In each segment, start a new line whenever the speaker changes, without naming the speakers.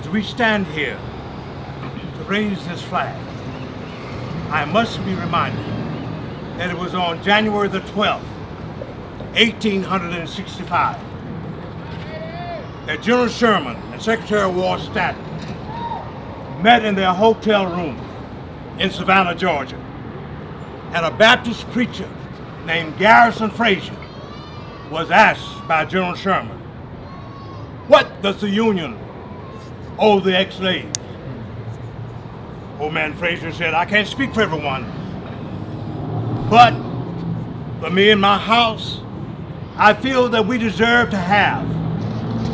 As we stand here to raise this flag, I must be reminded that it was on January the 12th, 1865, that General Sherman and Secretary of War Stanton met in their hotel room in Savannah, Georgia, and a Baptist preacher named Garrison Frazier was asked by General Sherman, "What does the Union owe the ex-slaves?" Old man Frazier said, "I can't speak for everyone, but for me and my house, I feel that we deserve to have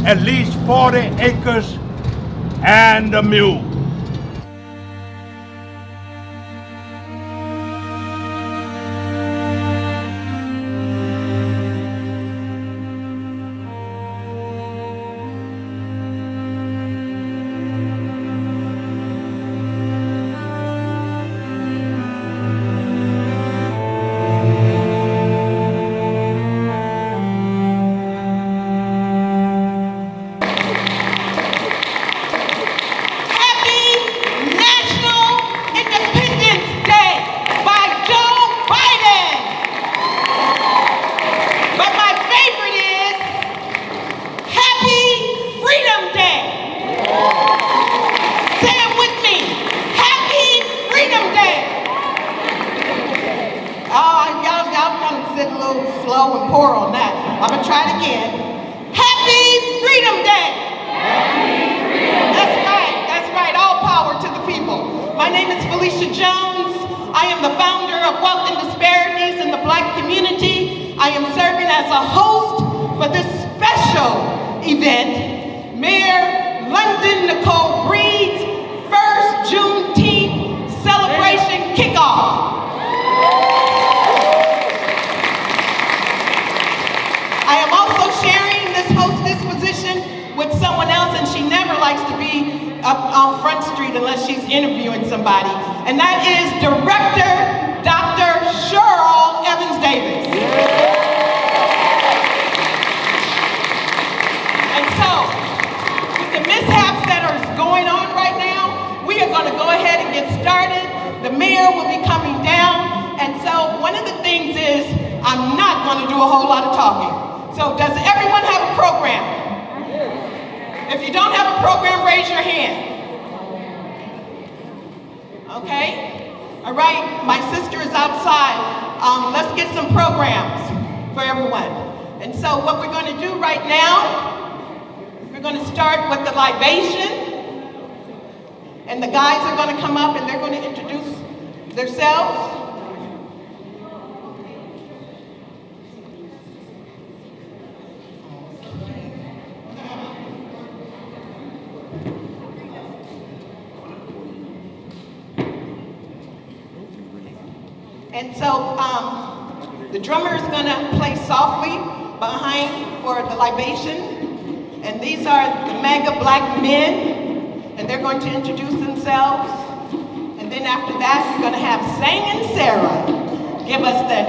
at least 40 acres and a mule."
Slow and poor on that. I'm gonna try it again. Happy Freedom Day! Happy Freedom Day! That's right, all power to the people. My name is Felicia Jones. I am the founder of Wealth and Disparities in the Black community. I am serving as a host for this special event, Mayor London Nicole Breed's first Juneteenth celebration kickoff. I am also sharing this hostess position with someone else, and she never likes to be up on Front Street unless she's interviewing somebody, and that is Director Dr. Cheryl Evans-Davis. And so, with the mishaps that are going on right now, we are going to go ahead and get started. The mayor will be coming down, and so one of the things is I'm not going to do a whole lot of talking. So does everyone have a program? If you don't have a program, raise your hand. Okay? All right, my sister is outside. Let's get some programs for everyone. And so what we're going to do right now, we're going to start with the libation. And the guys are going to come up and they're going to introduce themselves. And so the drummer is going to play softly behind for the libation. And these are the mega black men, and they're going to introduce themselves. And then after that, we're going to have Sang and Sarah give us the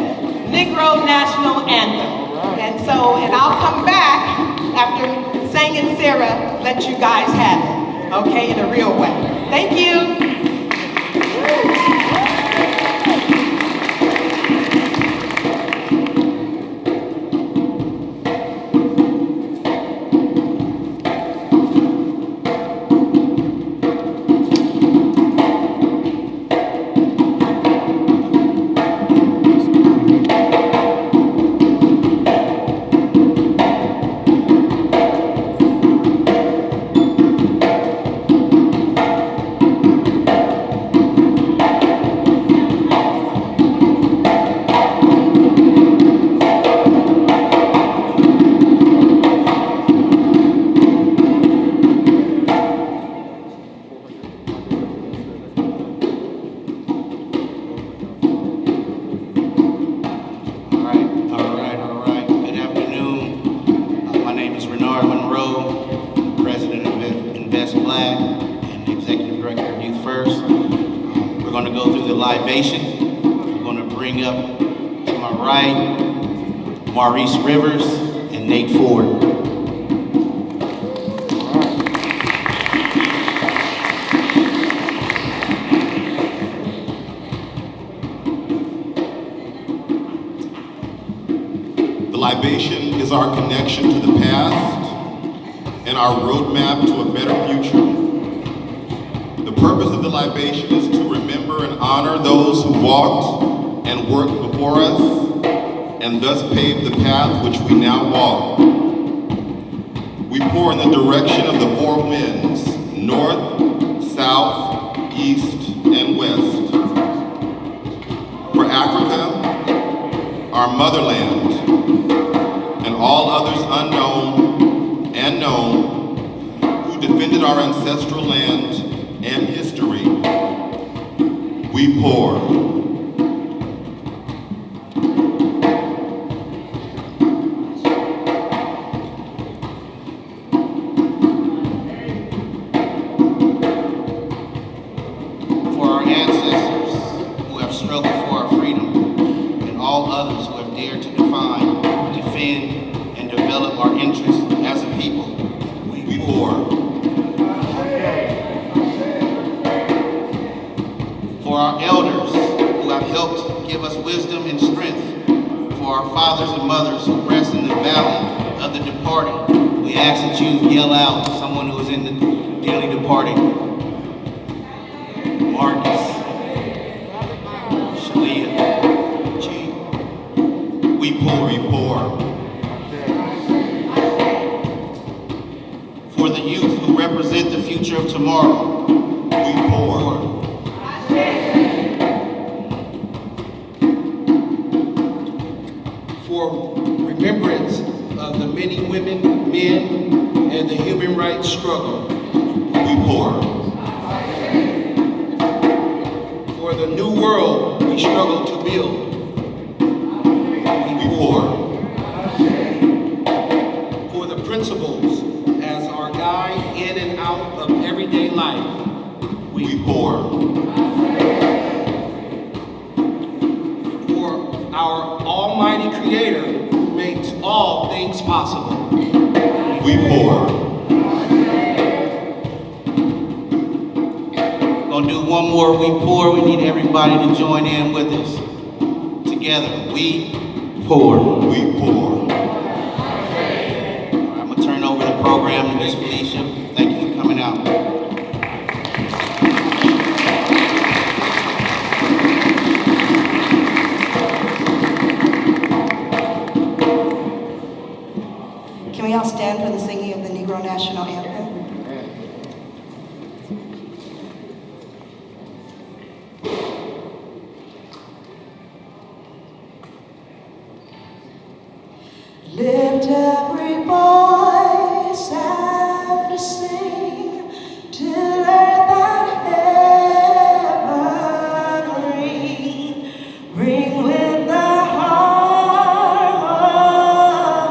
Negro National Anthem. And I'll come back after Sang and Sarah let you guys have it, okay, in a real way. Thank you.
We're going to bring up to my right Maurice Rivers and Nate Ford.
libation is our connection to the past and our roadmap to a better future. The purpose of the libation is to remember and honor those who walked and worked before us and thus paved the path which we now walk. We pour in the direction of the four winds, north, south, east, and west. For Africa, our motherland, and all others unknown and known who defended our ancestral land and history, we pour.
For our ancestors who have struggled for our freedom, and all others who have dared to define, defend, and develop our interests as a people,
We pour.
for our elders who have helped give us wisdom and strength, for our fathers and mothers who rest in the valley of the departed, we ask that you yell out someone who is in the dearly departed. Marcus, Shalia, G. We pour.
We pour.
For the youth who represent the future of tomorrow,
We pour.
For remembrance of the many women, men, and the human rights struggle.
We pour.
For the new world we struggle to build.
We pour.
For the principles as our guide in and out of everyday life.
We pour.
For our almighty creator who makes all things possible.
We pour.
Gonna do one more we pour. We need everybody to join in with us. Together, we pour.
We pour.
I'm gonna turn over the program to Ms. Felicia. Thank you for coming out.
Can we all stand for the singing of the Negro National Anthem? Lift every voice and sing till earth and heaven ring. Ring with the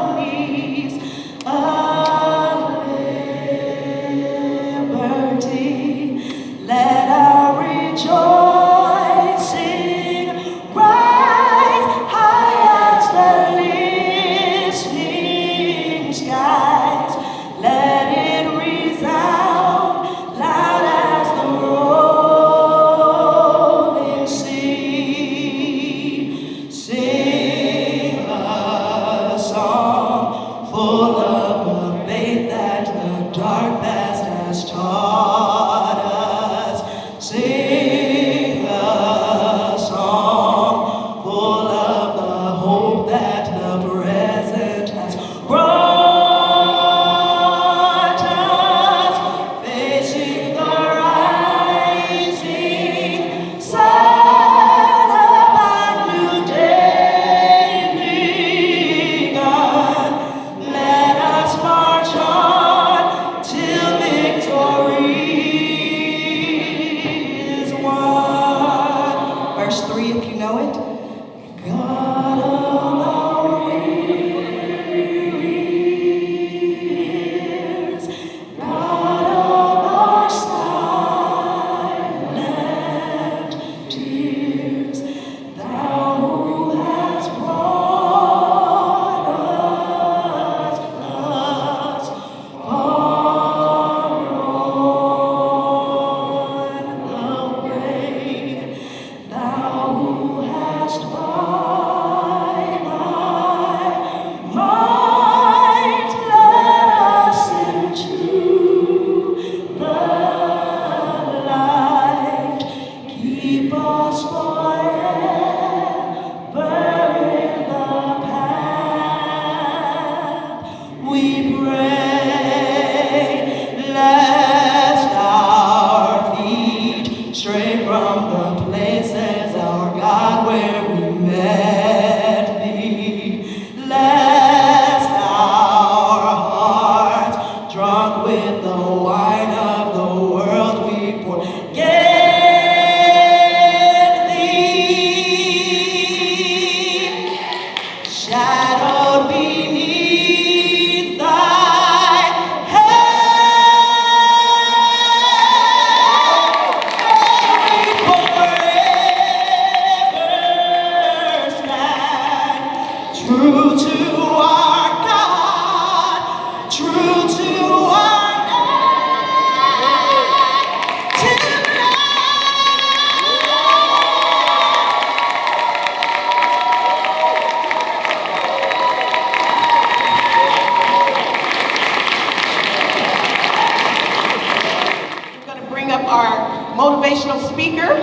harmonies of liberty. Let our rejoicing rise high as the listening shadowed beneath thy hand, faithful forever stand, true to our God, true to our native bring up our motivational speaker,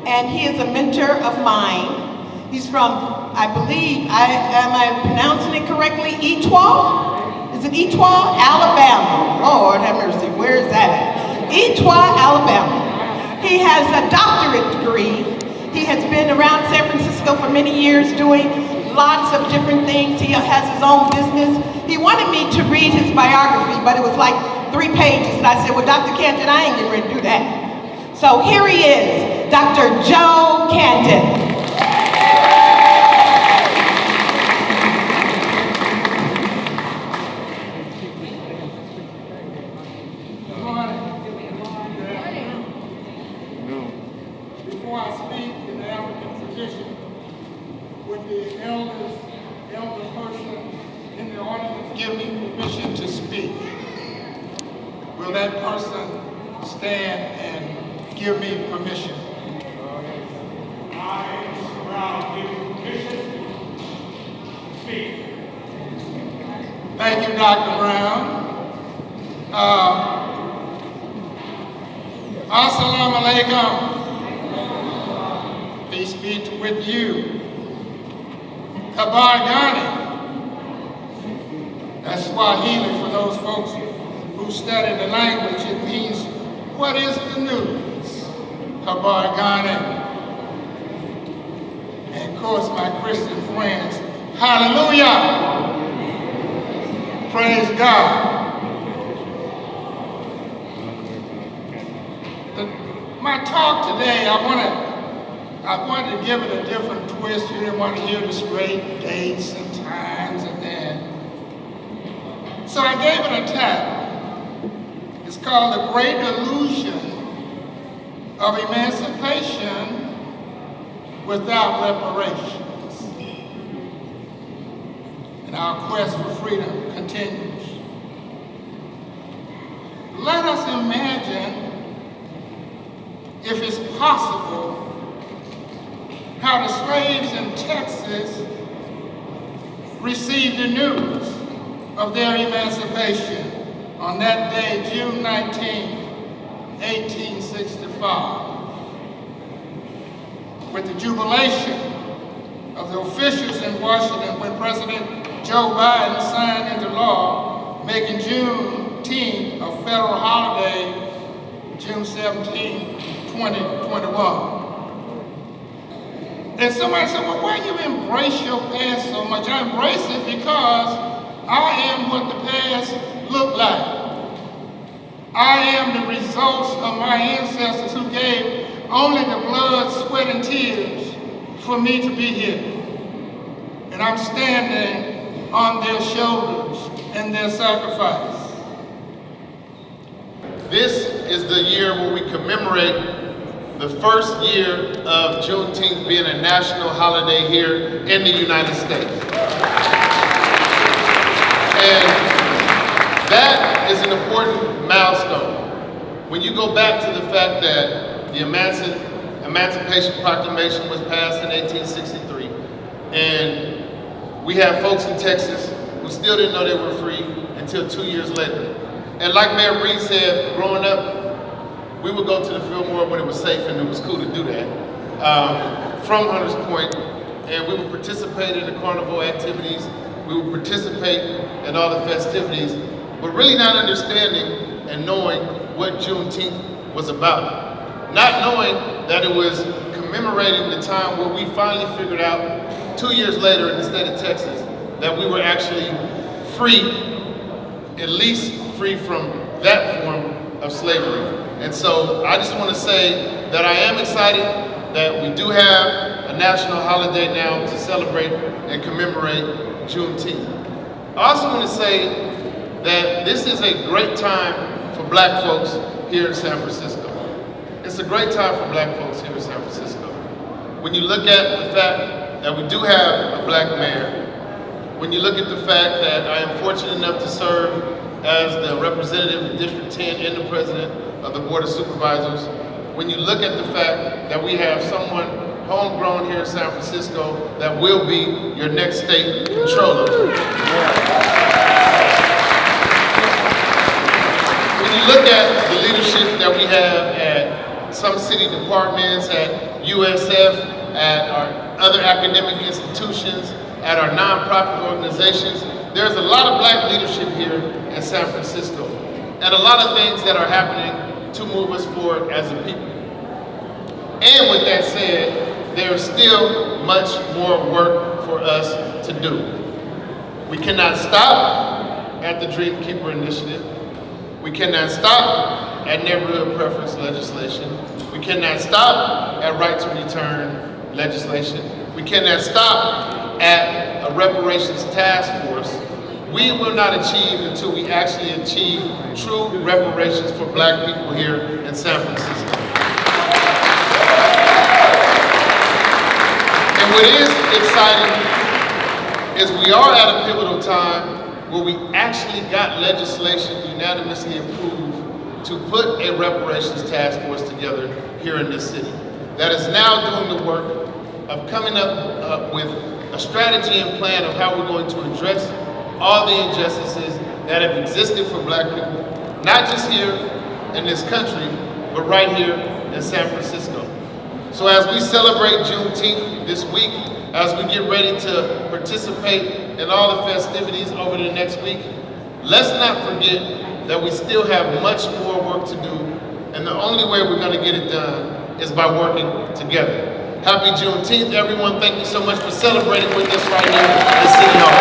and he is a mentor of mine. He's from, I believe, am I pronouncing it correctly, Etowah? Is it Etowah, Alabama? Lord have mercy, where is that at? Etowah, Alabama. He has a doctorate degree. He has been around San Francisco for many years doing lots of different things. He has his own business. He wanted me to read his biography, but it was like 3 pages, and I said, well, Dr. Canton, I ain't getting ready to do that. So here he is, Dr. Joe Canton.
Good morning. Before I speak in the African tradition, would the elder person in the audience give me permission to speak? Will that person stand and give me permission?
I, Brown, give you permission to speak.
Thank you, Dr. Brown. Assalamu alaikum. Peace be with you. Kabar Ghani. That's Swahili for those folks who study the language. It means, what is the news? Kabar Ghani. And of course, my Christian friends, hallelujah. Praise God. My talk today, I wanted to give it a different twist. You didn't want to hear the straight dates and times and then. So I gave it a title. It's called The Great Illusion of Emancipation Without Reparations. And our quest for freedom continues. Let us imagine, if it's possible, how the slaves in Texas received the news of their emancipation on that day, June 19, 1865. With the jubilation of the officials in Washington when President Joe Biden signed into law, making Juneteenth a federal holiday, June 17, 2021. And somebody said, well, why do you embrace your past so much? I embrace it because I am what the past looked like. I am the results of my ancestors who gave only the blood, sweat, and tears for me to be here. And I'm standing on their shoulders and their sacrifice.
This is the year where we commemorate the first year of Juneteenth being a national holiday here in the United States. And that is an important milestone. When you go back to the fact that the Emancipation Proclamation was passed in 1863, and we have folks in Texas who still didn't know they were free until 2 years later. And like Mayor Breed said, growing up, we would go to the Fillmore when it was safe and it was cool to do that, from Hunters Point, and we would participate in the carnival activities, we would participate in all the festivities, but really not understanding and knowing what Juneteenth was about. Not knowing that it was commemorating the time where we finally figured out 2 years later in the state of Texas that we were actually free, at least free from that form of slavery. And so I just want to say that I am excited that we do have a
national holiday now to celebrate and commemorate Juneteenth. I also want to say that this is a great time for black folks here in San Francisco. It's a great time for black folks here in San Francisco. When you look at the fact that we do have a black mayor, when you look at the fact that I am fortunate enough to serve as the representative of District 10 and the president of the Board of Supervisors, when you look at the fact that we have someone homegrown here in San Francisco that will be your next state controller. When you look at the leadership that we have at some city departments, at USF, at our other academic institutions, at our nonprofit organizations, there's a lot of black leadership here in San Francisco, and a lot of things that are happening to move us forward as a people. And with that said, there's still much more work for us to do. We cannot stop at the Dream Keeper Initiative. We cannot stop at neighborhood preference legislation. We cannot stop at right to return legislation. We cannot stop at a reparations task force. We will not achieve until we actually achieve true reparations for black people here in San Francisco. And what is exciting is we are at a pivotal time where we actually got legislation unanimously approved to put a reparations task force together here in this city. That is now doing the work of coming up with a strategy and plan of how we're going to address all the injustices that have existed for black people, not just here in this country, but right here in San Francisco. So as we celebrate Juneteenth this week, as we get ready to participate in all the festivities over the next week, let's not forget that we still have much more work to do, and the only way we're going to get it done is by working together. Happy Juneteenth, everyone. Thank you so much for celebrating with us right here in City Hall.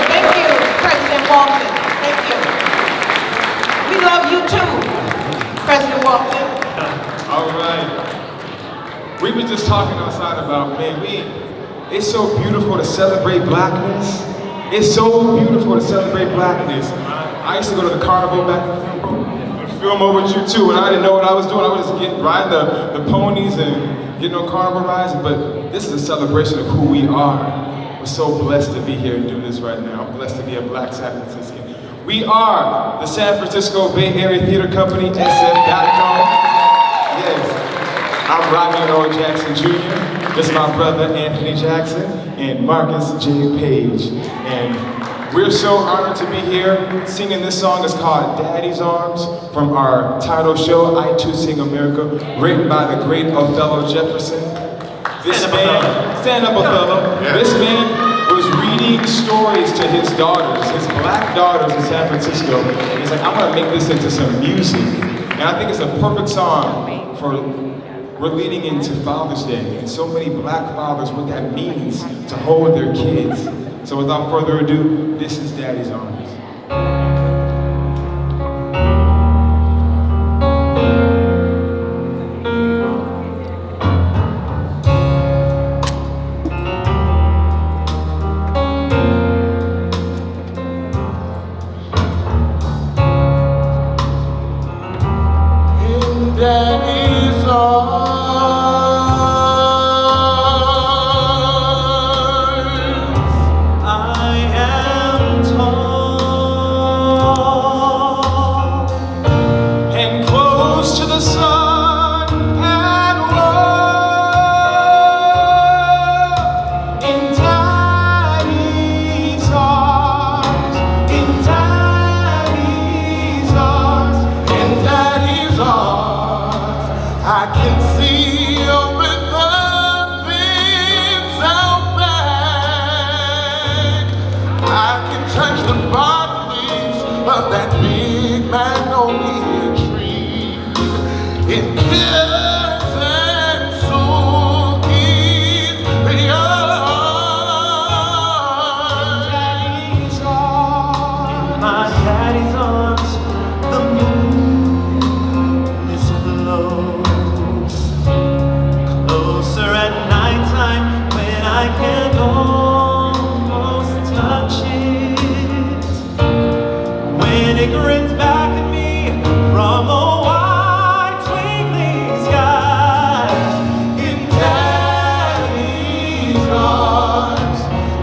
Thank you, President Walton. Thank you. We love you too, President Walton.
All right. We were just talking outside about, man, it's so beautiful to celebrate blackness. It's so beautiful to celebrate blackness. I used to go to the carnival back and film over with you too, and I didn't know what I was doing. I was just riding the ponies and getting on carnival rides, but this is a celebration of who we are. We're so blessed to be here and do this right now. I'm blessed to be a black San Franciscan. We are the San Francisco Bay Area Theater Company, SF.com. Yes, I'm Rodney O. Jackson Jr. This is my brother Anthony Jackson and Marcus J. Page. And we're so honored to be here singing this song. It's called Daddy's Arms from our title show, I Too Sing America, written by the great Othello Jefferson. This man, stand up Othello. Yeah. This man was reading stories to his daughters, his black daughters in San Francisco. And he's like, I'm gonna make this into some music. And I think it's a perfect song for, we're leading into Father's Day. And so many black fathers, what that means to hold their kids. So without further ado, this is Daddy's Arms.
In Daddy's arms, I am torn.
I can almost touch it when it grins back at me from a wide twinkling sky. In Daddy's arms,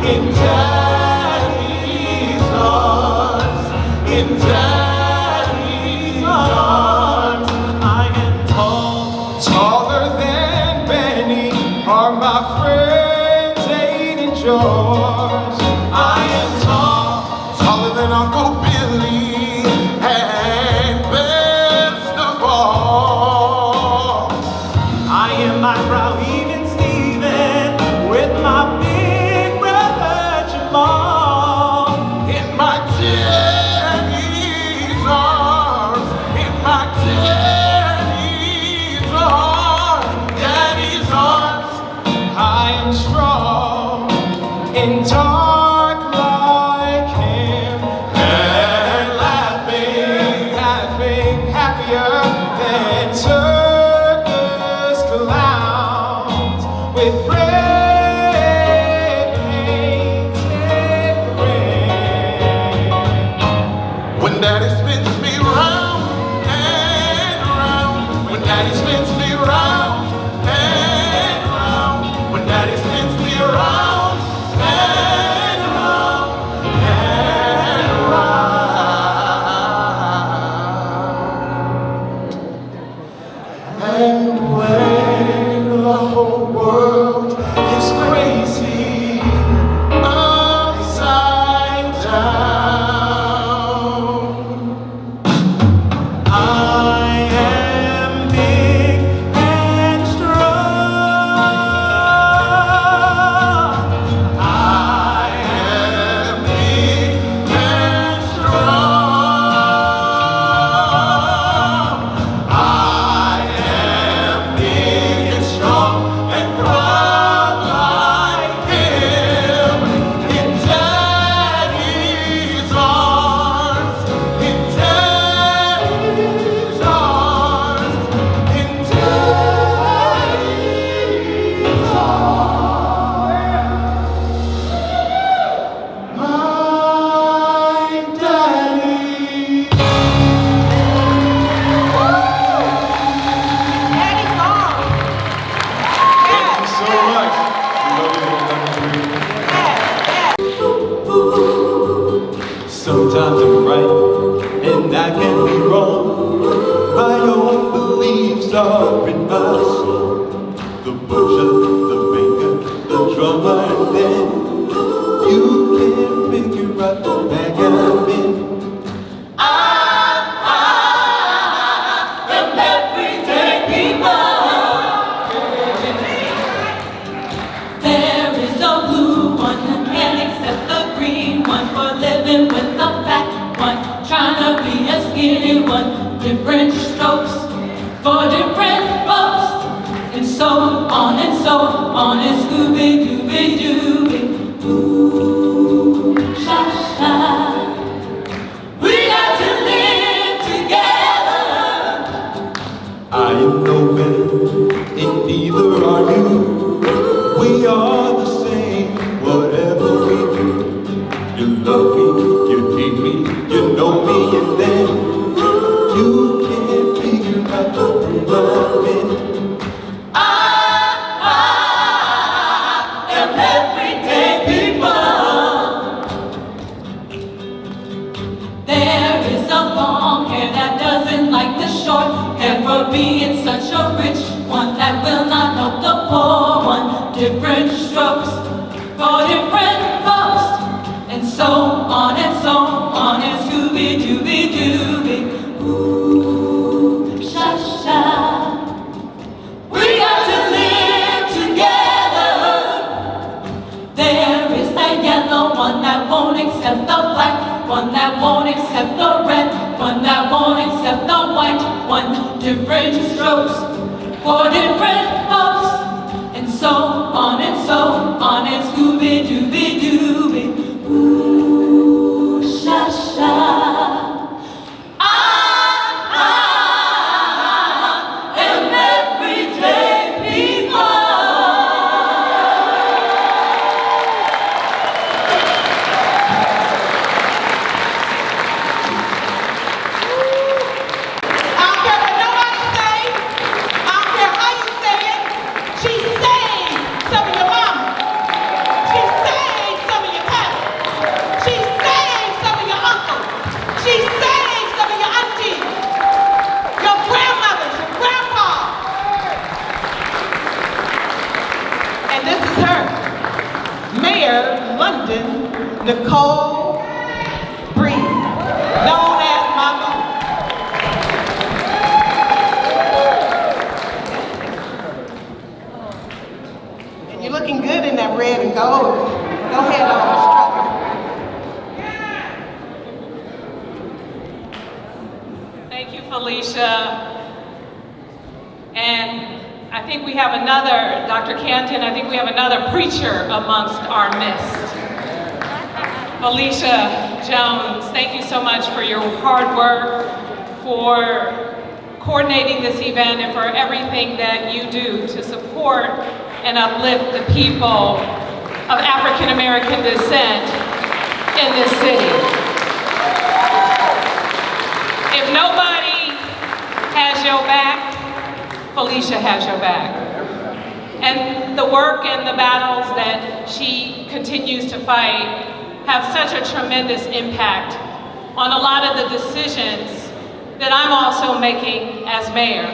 in Daddy's arms, in Daddy's arms. I am tall, taller than Benny, are my friends Aid and George. I am tall, taller than Uncle Billy, and best of all, I am my brow even Steven with my big brother Jamal. In my daddy's arms, in my daddy's arms, I am strong and dark like him, and laughing, happier than circus clowns with red painted ring. When Daddy spins me round and round, when Daddy spins me round and round, when Daddy spins me round and round and round. And when the whole world is crazy upside down, I am big and strong. I am big and strong. I am big and strong and proud like him. In Daddy's arms, in Daddy's arms, in Daddy's arms. My daddy.
Daddy's arms.
Thank you so much.
Sometimes I'm right and I can be wrong. My own beliefs are in my soul. The butcher, the baker, the drummer, and then you can't figure out the bag I'm in.
There is a blue one who can't accept the green one, for living with the fat one, trying to be a skinny one. Different strokes for different folks, and so on and so on, and Scooby-Dooby-Dooby. Ooh, sha-sha. We got to live together.
I am no better, and neither are you. We are the same, whatever we do. You love me, you need me, you know me, and then you can't figure out the room I'm in.
I am everyday people. There is a long hair that doesn't like the short hair, for being such a rich one that will not help the poor one. Different strokes for different folks, and so on and so on, and Scooby-Dooby-Dooby. Ooh, sha-sha. We got to live together. There is a yellow one that won't accept the black, one that won't accept the red, one that won't accept the white one. Different strokes for different folks, and so on and so on, and Scooby-Dooby-Dooby. Ooh, sha-sha. I am everyday people.
And this is her, Mayor London Nicole Breed, known as Mama. And you're looking good in that red and gold. Go ahead on, struggle.
Thank you, Felicia. And I think we have another, Dr. Canton, I think we have another preacher amongst our midst. Felicia Jones, thank you so much for your hard work, for coordinating this event, and for everything that you do to support and uplift the people of African American descent in this city. If nobody has your back, Felicia has your back. And the work and the battles that she continues to fight have such a tremendous impact on a lot of the decisions that I'm also making as mayor,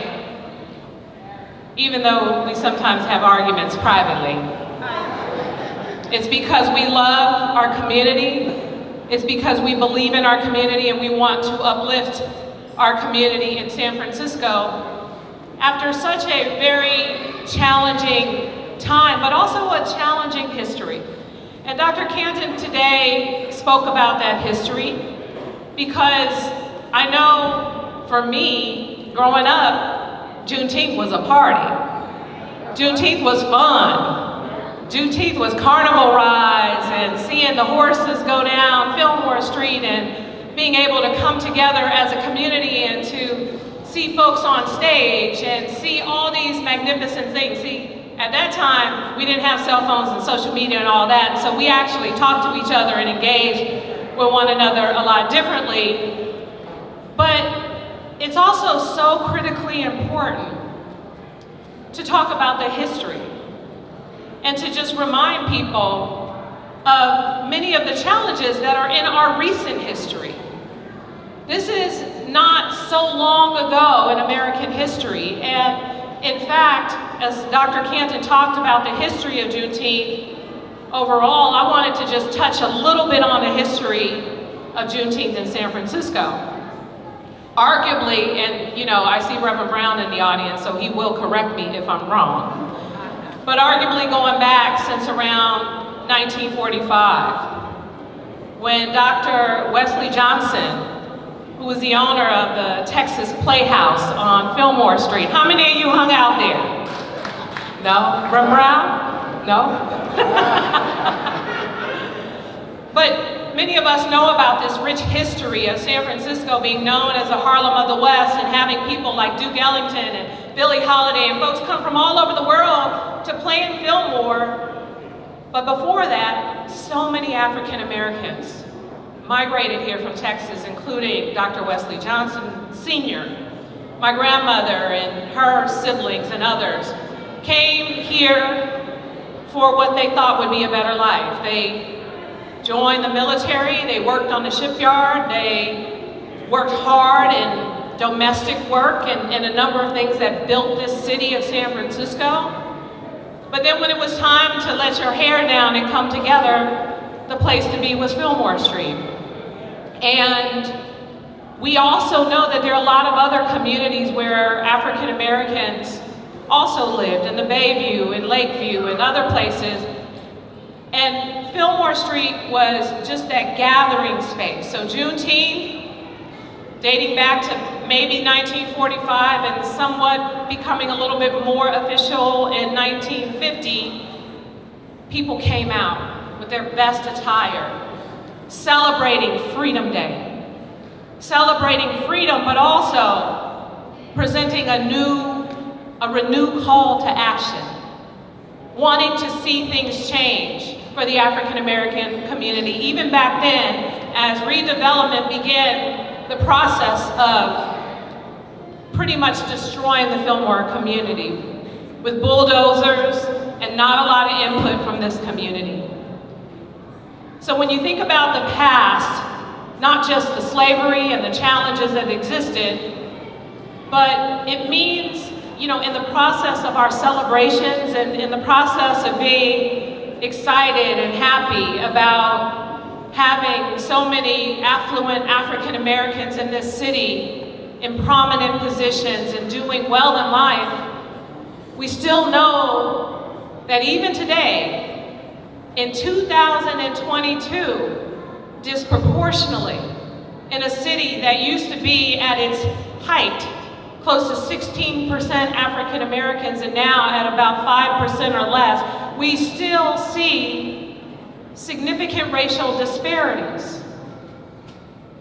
even though we sometimes have arguments privately. It's because we love our community. It's because we believe in our community and we want to uplift our community in San Francisco after such a very challenging time, but also a challenging history. And Dr. Canton today spoke about that history because I know for me, growing up, Juneteenth was a party. Juneteenth was fun. Juneteenth was carnival rides and seeing the horses go down Fillmore Street and being able to come together as a community and to see folks on stage and see all these magnificent things. See, at that time, we didn't have cell phones and social media and all that, so we actually talked to each other and engaged with one another a lot differently. But it's also so critically important to talk about the history and to just remind people of many of the challenges that are in our recent history. This is not so long ago in American history, and in fact, as Dr. Canton talked about the history of Juneteenth overall, I wanted to just touch a little bit on the history of Juneteenth in San Francisco. Arguably, and you know, I see Reverend Brown in the audience, so he will correct me if I'm wrong, but arguably going back since around 1945, when Dr. Wesley Johnson, who was the owner of the Texas Playhouse on Fillmore Street. How many of you hung out there? No? Reverend Brown? No? But many of us know about this rich history of San Francisco being known as the Harlem of the West and having people like Duke Ellington and Billie Holiday and folks come from all over the world to play in Fillmore. But before that, so many African Americans migrated here from Texas, including Dr. Wesley Johnson Sr., my grandmother and her siblings and others, came here for what they thought would be a better life. They joined the military, they worked on the shipyard, they worked hard in domestic work and a number of things that built this city of San Francisco. But then when it was time to let your hair down and come together, the place to be was Fillmore Street. And we also know that there are a lot of other communities where African Americans also lived, in the Bayview, in Lakeview, and other places. And Fillmore Street was just that gathering space. So Juneteenth, dating back to maybe 1945 and somewhat becoming a little bit more official in 1950, people came out with their best attire, celebrating Freedom Day. Celebrating freedom, but also presenting a renewed call to action. Wanting to see things change for the African American community. Even back then, as redevelopment began the process of pretty much destroying the Fillmore community with bulldozers and not a lot of input from this community. So when you think about the past, not just the slavery and the challenges that existed, but it means in the process of our celebrations and in the process of being excited and happy about having so many affluent African Americans in this city in prominent positions and doing well in life, we still know that even today, in 2022, disproportionately, in a city that used to be at its height, close to 16% African Americans and now at about 5% or less, we still see significant racial disparities.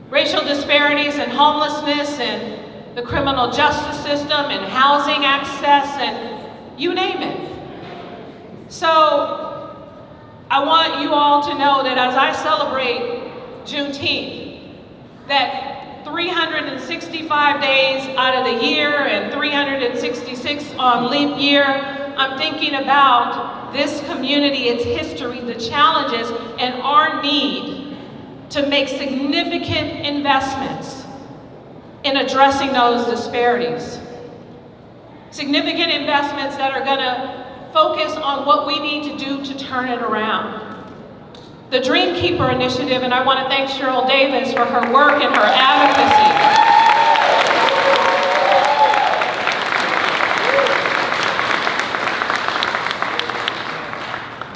Racial disparities in homelessness and the criminal justice system and housing access and you name it. So I want you all to know that as I celebrate Juneteenth, that 365 days out of the year and 366 on leap year, I'm thinking about this community, its history, the challenges, and our need to make significant investments in addressing those disparities. Significant investments that are going to focus on what we need to do to turn it around. The Dreamkeeper Initiative, and I want to thank Cheryl Davis for her work and her advocacy.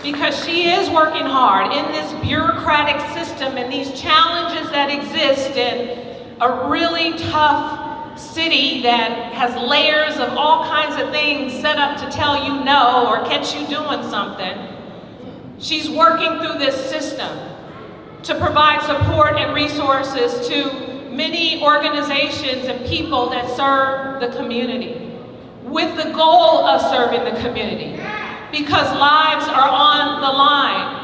Because she is working hard in this bureaucratic system and these challenges that exist in a really tough city that has layers of all kinds of things set up to tell you no or catch you doing something. She's working through this system to provide support and resources to many organizations and people that serve the community with the goal of serving the community because lives are on the line.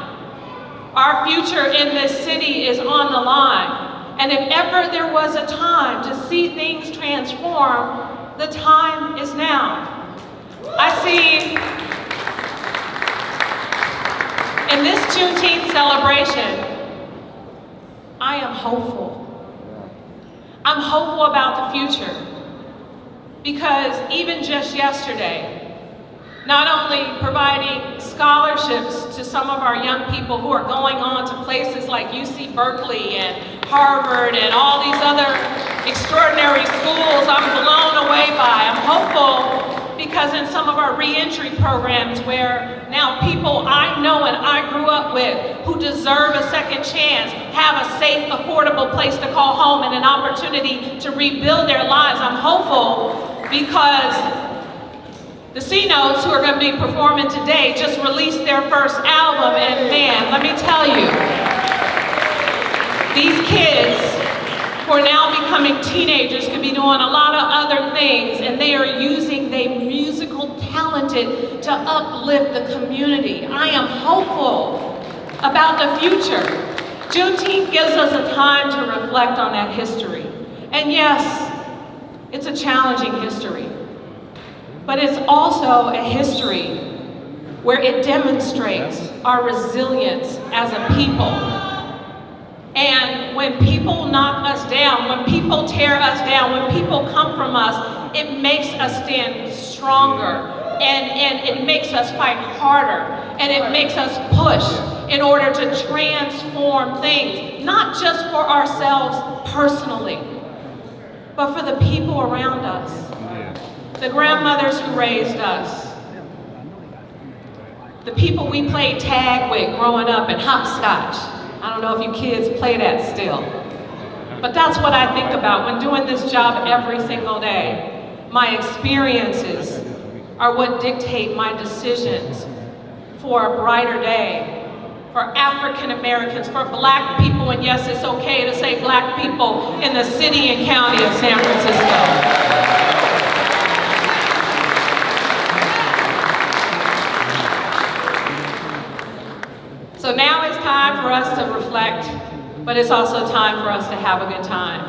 Our future in this city is on the line. And if ever there was a time to see things transform, the time is now. I see in this Juneteenth celebration, I am hopeful. I'm hopeful about the future because even just yesterday, not only providing scholarships to some of our young people who are going on to places like UC Berkeley and Harvard and all these other extraordinary schools I'm blown away by. I'm hopeful because in some of our reentry programs where now people I know and I grew up with who deserve a second chance have a safe, affordable place to call home and an opportunity to rebuild their lives. I'm hopeful because the C-Notes, who are going to be performing today, just released their first album, and man, let me tell you, these kids who are now becoming teenagers could be doing a lot of other things, and they are using their musical talent to uplift the community. I am hopeful about the future. Juneteenth gives us a time to reflect on that history. And yes, it's a challenging history. But it's also a history where it demonstrates our resilience as a people. And when people knock us down, when people tear us down, when people come from us, it makes us stand stronger and it makes us fight harder and it makes us push in order to transform things, not just for ourselves personally, but for the people around us. The grandmothers who raised us, the people we played tag with growing up and hopscotch. I don't know if you kids play that still. But that's what I think about when doing this job every single day. My experiences are what dictate my decisions for a brighter day, for African Americans, for Black people, and yes, it's okay to say Black people in the city and county of San Francisco. So now it's time for us to reflect, but it's also time for us to have a good time.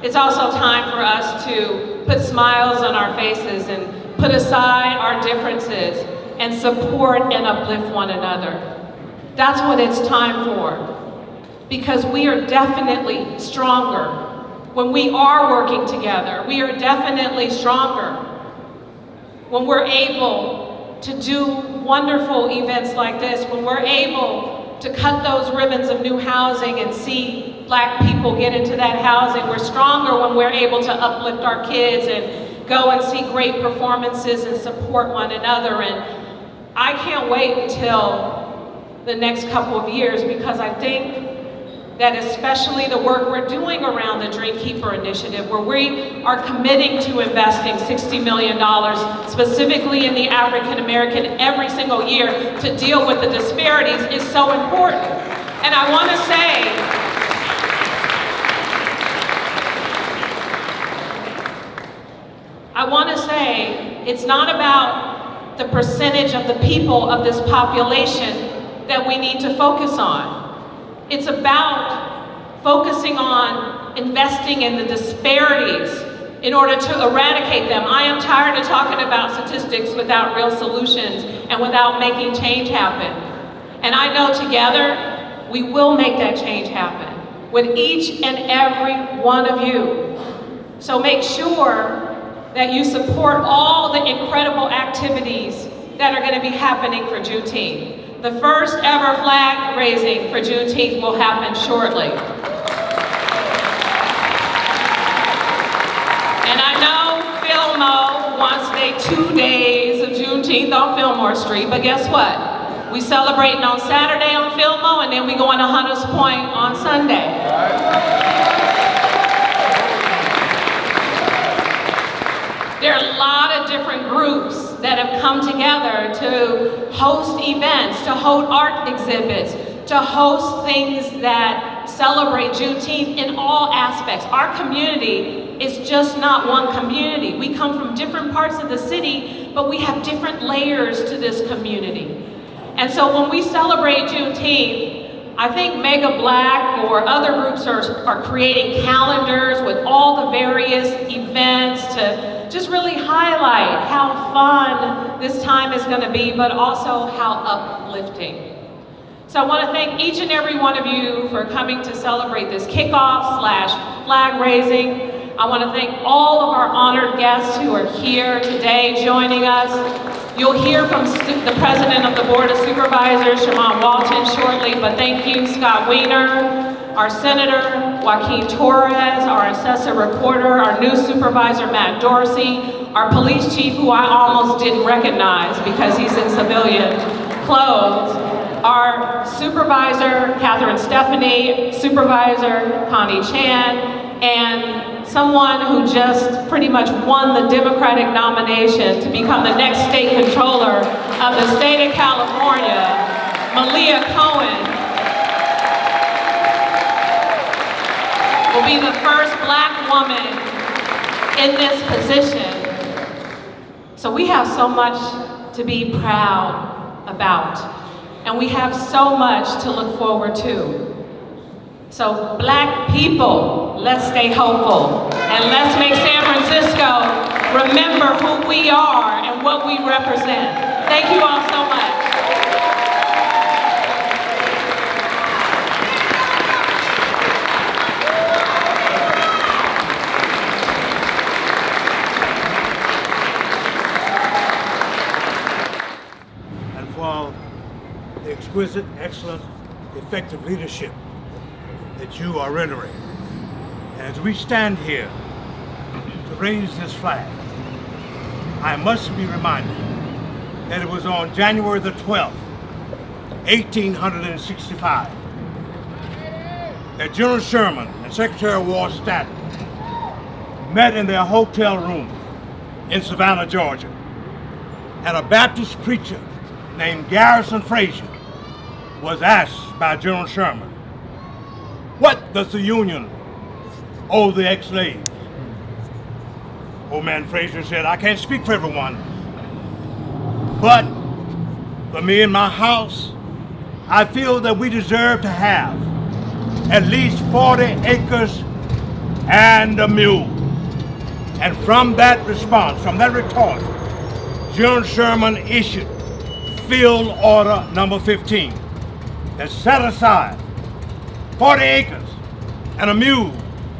It's also time for us to put smiles on our faces and put aside our differences and support and uplift one another. That's what it's time for, because we are definitely stronger when we are working together. We are definitely stronger when we're able to do wonderful events like this, when we're able to cut those ribbons of new housing and see Black people get into that housing. We're stronger when we're able to uplift our kids and go and see great performances and support one another. And I can't wait until the next couple of years, because I think that especially the work we're doing around the Dreamkeeper Initiative, where we are committing to investing $60 million specifically in the African American every single year to deal with the disparities, is so important. And I want to say, it's not about the percentage of the people of this population that we need to focus on. It's about focusing on investing in the disparities in order to eradicate them. I am tired of talking about statistics without real solutions and without making change happen. And I know together we will make that change happen with each and every one of you. So make sure that you support all the incredible activities that are going to be happening for Juneteenth. The first ever flag raising for Juneteenth will happen shortly. And I know Fillmo wants their 2 days of Juneteenth on Fillmore Street, but guess what? We celebrating on Saturday on Fillmore, and then we going to Hunters Point on Sunday. There are a lot of different groups that have come together to host events, to hold art exhibits, to host things that celebrate Juneteenth in all aspects. Our community is just not one community. We come from different parts of the city, but we have different layers to this community. And so when we celebrate Juneteenth, I think Mega Black or other groups are creating calendars with all the various events to just really highlight how fun this time is going to be, but also how uplifting. So I want to thank each and every one of you for coming to celebrate this kickoff/flag raising. I want to thank all of our honored guests who are here today joining us. You'll hear from the President of the Board of Supervisors, Shaman Walton, shortly, but thank you, Scott Wiener, our Senator, Joaquin Torres, our Assessor Recorder, our new Supervisor, Matt Dorsey, our Police Chief, who I almost didn't recognize because he's in civilian clothes, our Supervisor, Catherine Stephanie, Supervisor, Connie Chan, and someone who just pretty much won the Democratic nomination to become the next state controller of the state of California, Malia Cohen, will be the first Black woman in this position. So we have so much to be proud about, and we have so much to look forward to. So Black people, let's stay hopeful, and let's make San Francisco remember who we are and what we represent. Thank you all so much.
And for the exquisite, excellent, effective leadership that you are rendering. And as we stand here to raise this flag, I must be reminded that it was on January the 12th, 1865, that General Sherman and Secretary of War Stanton met in their hotel room in Savannah, Georgia, and a Baptist preacher named Garrison Frazier was asked by General Sherman, "What does the Union owe the ex-slaves?" Old man Frazier said, "I can't speak for everyone, but for me and my house, I feel that we deserve to have at least 40 acres and a mule." And from that response, from that retort, General Sherman issued Field Order Number 15 that set aside 40 acres and a mule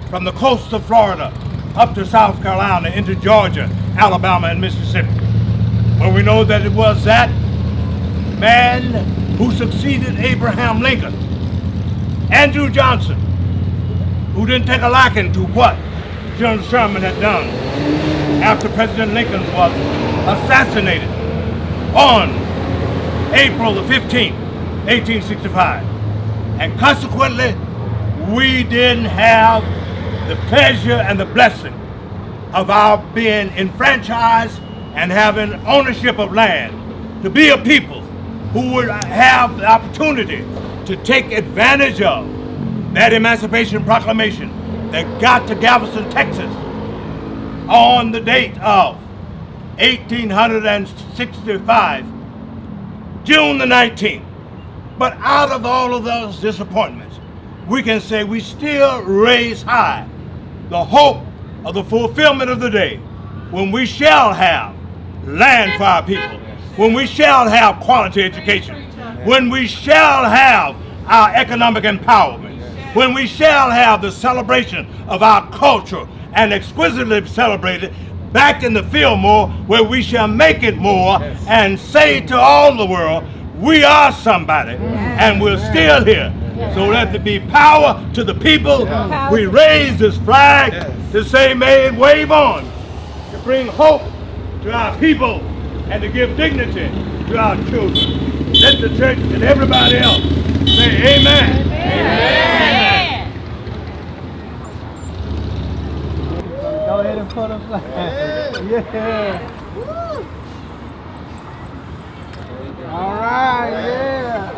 from the coast of Florida up to South Carolina into Georgia, Alabama, and Mississippi. But we know that it was that man who succeeded Abraham Lincoln, Andrew Johnson, who didn't take a liking to what General Sherman had done after President Lincoln was assassinated on April the 15th, 1865. And consequently, we didn't have the pleasure and the blessing of our being enfranchised and having ownership of land, to be a people who would have the opportunity to take advantage of that Emancipation Proclamation that got to Galveston, Texas on the date of 1865, June the 19th. But out of all of those disappointments, we can say we still raise high the hope of the fulfillment of the day when we shall have land for our people, when we shall have quality education, when we shall have our economic empowerment, when we shall have the celebration of our culture and exquisitely celebrated back in the Fillmore, where we shall make it more and say to all the world, we are somebody and we're still here. So let there be power to the people. We raise this flag to say, may it wave on, to bring hope to our people and to give dignity to our children. Let the church and everybody else say amen. Amen.
Go ahead and put a flag. Yeah. All right, yeah.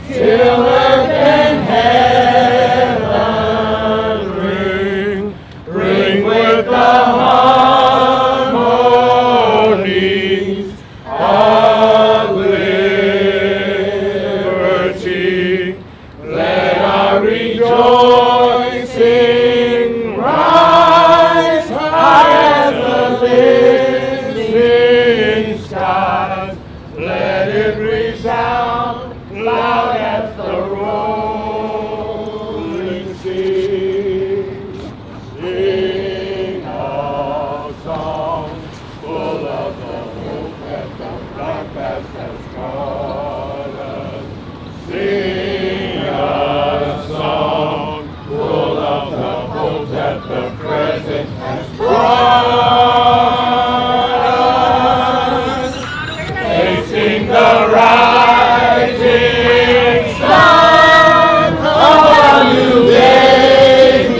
Till earth and heaven ring with the harmonies of liberty. Let our rejoicing rise high as the listening skies. Let it resound loud as the rolling sea. Sing a song full of the hope that the black past has taught us. Sing a song full of the hope that the present has brought us. Facing the rising sun of a new day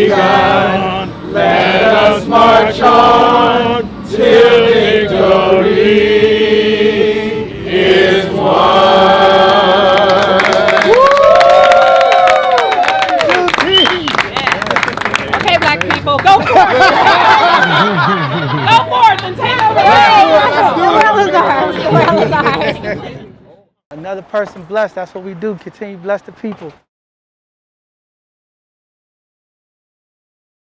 begun. Let us march on till victory is won.
Okay, black people, go for it. Go forth and take over the world.
Another person blessed, that's what we do, continue to bless the people.